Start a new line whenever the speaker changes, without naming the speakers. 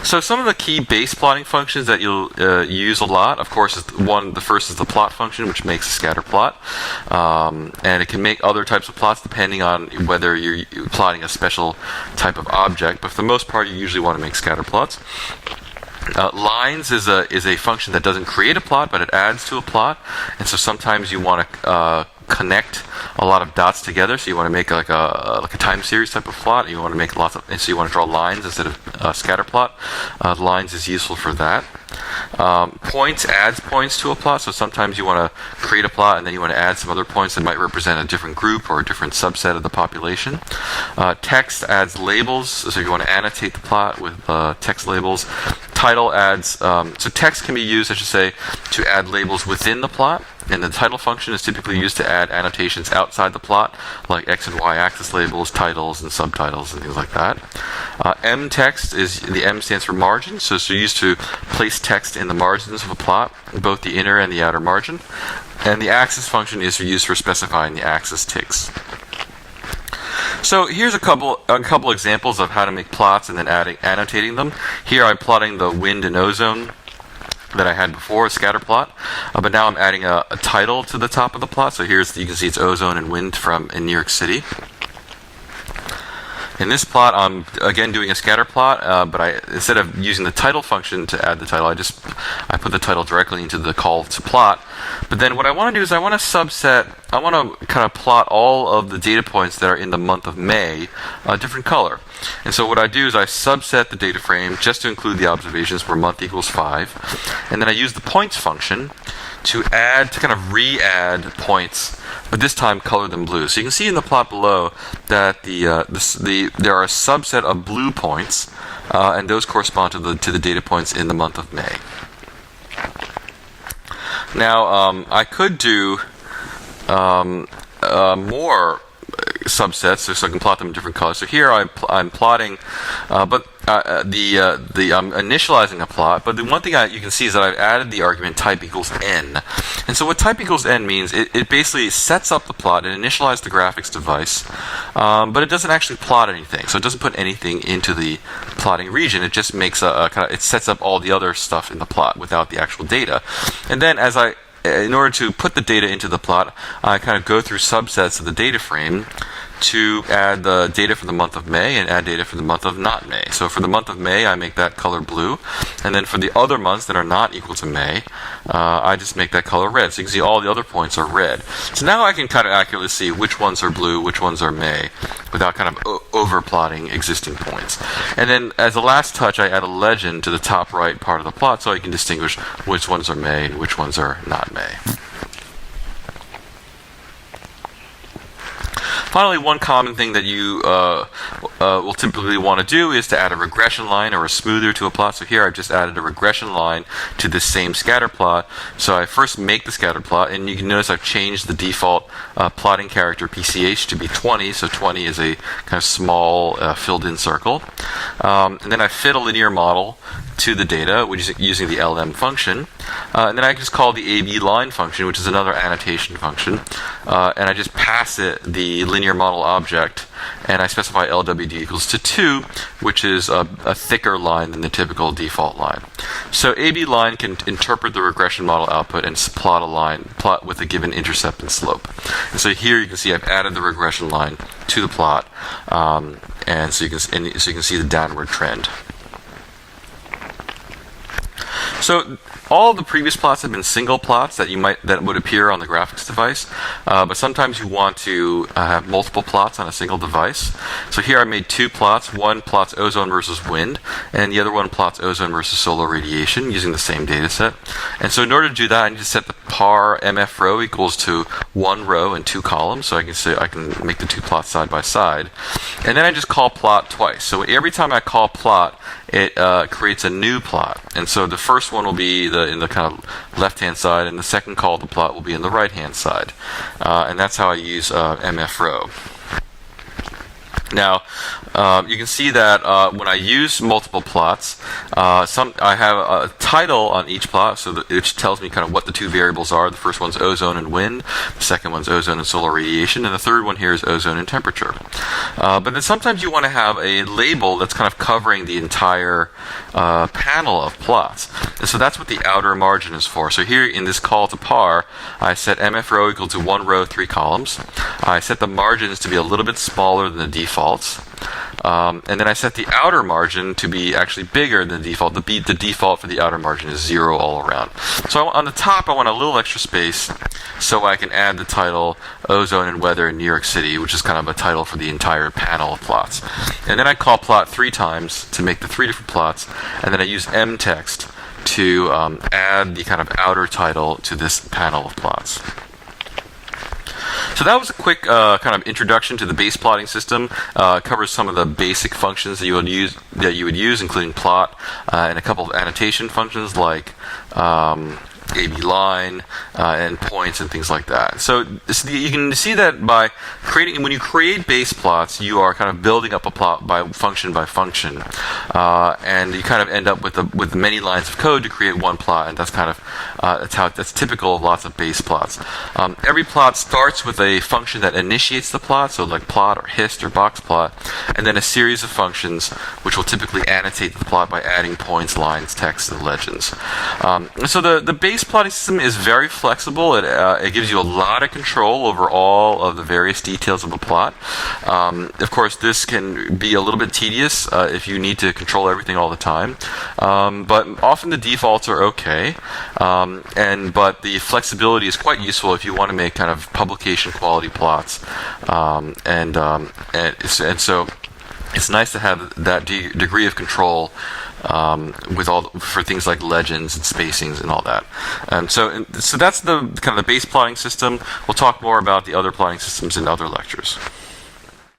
So some of the key base plotting functions that you'll use a lot, of course, is the first is the plot function, which makes a scatter plot, and it can make other types of plots depending on whether you're plotting a special type of object. But for the most part, you usually want to make scatter plots. Lines is a function that doesn't create a plot, but it adds to a plot, and so sometimes you want to connect a lot of dots together. So you want to make like a time series type of plot. You want to make and so you want to draw lines instead of scatter plot. Lines is useful for that. Points adds points to a plot, so sometimes you want to create a plot and then you want to add some other points that might represent a different group or a different subset of the population. Text adds labels, so you want to annotate the plot with text labels. Title adds, so text can be used, I should say, to add labels within the plot, and the title function is typically used to add annotations outside the plot, like X and Y axis labels, titles, and subtitles, and things like that. M text the M stands for margin, so it's used to place text in the margins of a plot, both the inner and the outer margin. And the axis function is used for specifying the axis ticks. So here's a couple examples of how to make plots and then annotating them. Here I'm plotting the wind and ozone that I had before, a scatter plot, but now I'm adding a title to the top of the plot. So you can see it's ozone and wind in New York City. In this plot, I'm again doing a scatter plot, but instead of using the title function to add the title, I put the title directly into the call to plot. But then what I want to do is I want to kind of plot all of the data points that are in the month of May a different color. And so what I do is I subset the data frame just to include the observations where month equals 5, and then I use the points function to kind of re-add points, but this time color them blue. So you can see in the plot below that there are a subset of blue points, and those correspond to the data points in the month of May. Now I could do more subsets, so I can plot them in different colors. So here I'm plotting, but I'm initializing a plot. But the one thing you can see is that I've added the argument type equals n. And so what type equals n means, it basically sets up the plot and initializes the graphics device, but it doesn't actually plot anything. So it doesn't put anything into the plotting region. It just makes it sets up all the other stuff in the plot without the actual data. And then in order to put the data into the plot, I kind of go through subsets of the data frame to add the data for the month of May and add data for the month of not May. So for the month of May, I make that color blue, and then for the other months that are not equal to May, I just make that color red. So you can see all the other points are red. So now I can kind of accurately see which ones are blue, which ones are May, without kind of over-plotting existing points. And then as a last touch, I add a legend to the top right part of the plot so I can distinguish which ones are May and which ones are not May. Finally, one common thing that you will typically want to do is to add a regression line or a smoother to a plot. So here I've just added a regression line to this same scatter plot. So I first make the scatter plot, and you can notice I've changed the default plotting character PCH to be 20. So 20 is a kind of small filled-in circle. And then I fit a linear model to the data, which is using the LM function. And then I just call the AB line function, which is another annotation function. And I just pass it the linear model object, and I specify LWD equals to 2, which is a thicker line than the typical default line. So AB line can interpret the regression model output and plot with a given intercept and slope. And so here you can see I've added the regression line to the plot, and so you can see the downward trend. So all the previous plots have been single plots that would appear on the graphics device, but sometimes you want to have multiple plots on a single device. So here I made two plots. One plots ozone versus wind, and the other one plots ozone versus solar radiation using the same data set. And so in order to do that, I need to set the par MF row equals to 1 row and 2 columns, so I can make the two plots side by side. And then I just call plot twice. So every time I call plot, it creates a new plot. And so the first one will be in the kind of left-hand side, and the second call to plot will be in the right-hand side. And that's how I use MF row. Now, you can see that when I use multiple plots, I have a title on each plot, so that it tells me kind of what the two variables are. The first one's ozone and wind, the second one's ozone and solar radiation, and the third one here is ozone and temperature. But then sometimes you want to have a label that's kind of covering the entire panel of plots. And so that's what the outer margin is for. So here in this call to par, I set mf row equal to 1 row, 3 columns. I set the margins to be a little bit smaller than the defaults. And then I set the outer margin to be actually bigger than the default. The default for the outer margin is 0 all around. So on the top, I want a little extra space so I can add the title Ozone and Weather in New York City, which is kind of a title for the entire panel of plots. And then I call plot 3 times to make the 3 different plots, and then I use mtext to add the kind of outer title to this panel of plots. So that was a quick kind of introduction to the base plotting system. It covers some of the basic functions that you would use, including plot, and a couple of annotation functions like AB line and points and things like that. So you can see that when you create base plots, you are kind of building up a plot by function, and you kind of end up with many lines of code to create one plot, and that's kind of that's typical of lots of base plots. Every plot starts with a function that initiates the plot, so like plot or hist or box plot, and then a series of functions which will typically annotate the plot by adding points, lines, text, and legends. So the base plotting system is very flexible. It gives you a lot of control over all of the various details of a plot. Of course, this can be a little bit tedious if you need to control everything all the time. But often the defaults are okay. But the flexibility is quite useful if you want to make kind of publication quality plots. And so it's nice to have that degree of control for things like legends and spacings and all that. So that's the kind of the base plotting system. We'll talk more about the other plotting systems in other lectures.